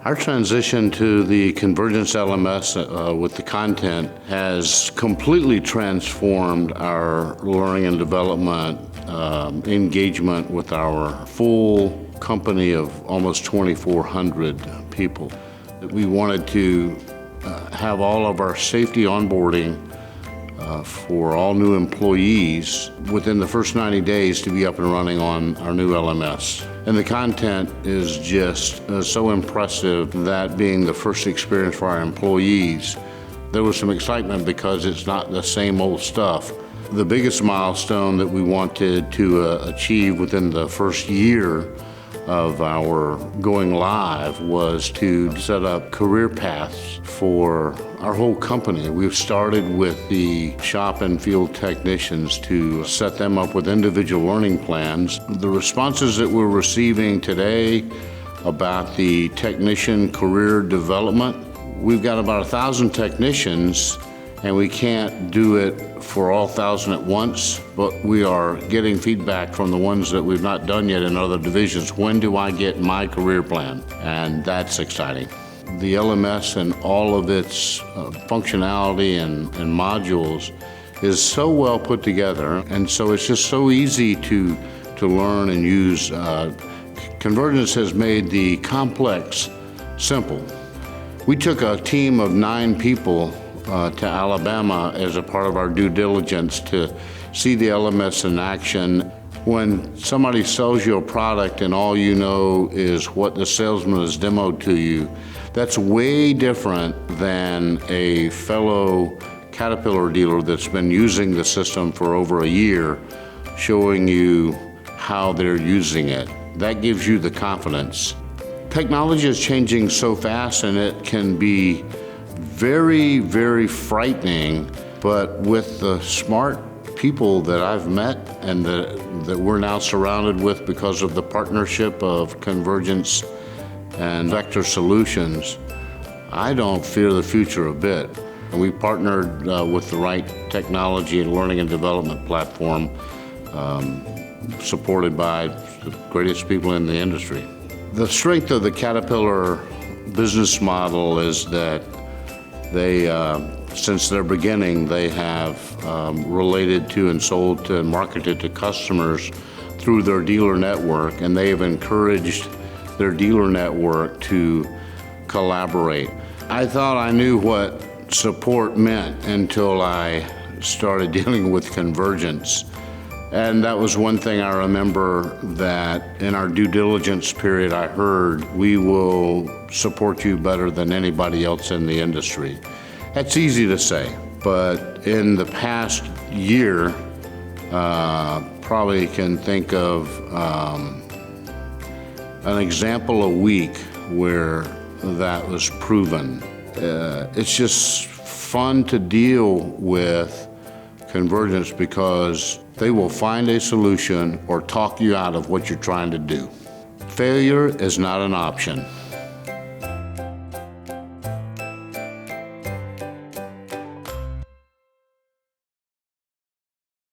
Our transition to the Convergence LMS with the content has completely transformed our learning and development engagement with our full company of almost 2,400 people. We wanted to have all of our safety onboarding for all new employees within the first 90 days to be up and running on our new LMS. And the content is just so impressive that being the first experience for our employees, there was some excitement because it's not the same old stuff. The biggest milestone that we wanted to achieve within the first year of our going live was to set up career paths for our whole company. We've started with the shop and field technicians to set them up with individual learning plans. The responses that we're receiving today about the technician career development, we've got about 1,000 technicians, and we can't do it for all 1,000 at once, but we are getting feedback from the ones that we've not done yet in other divisions. When do I get my career plan? And that's exciting. The LMS and all of its functionality and modules is so well put together, and so it's just so easy to learn and use. Convergence has made the complex simple. We took a team of 9 people to Alabama as a part of our due diligence to see the LMS in action. When somebody sells you a product and all you know is what the salesman has demoed to you, that's way different than a fellow Caterpillar dealer that's been using the system for over a year, showing you how they're using it. That gives you the confidence. Technology is changing so fast, and it can be very, very frightening, but with the smart people that I've met and that we're now surrounded with because of the partnership of Convergence and Vector Solutions, I don't fear the future a bit. We partnered with the right technology and learning and development platform supported by the greatest people in the industry. The strength of the Caterpillar business model is that they, since their beginning, they have related to and sold to and marketed to customers through their dealer network, and they have encouraged their dealer network to collaborate. I thought I knew what support meant until I started dealing with Convergence. And that was one thing I remember, that in our due diligence period I heard, we will support you better than anybody else in the industry. That's easy to say, but in the past year, probably can think of an example a week where that was proven. It's just fun to deal with Convergence because they will find a solution or talk you out of what you're trying to do. Failure is not an option.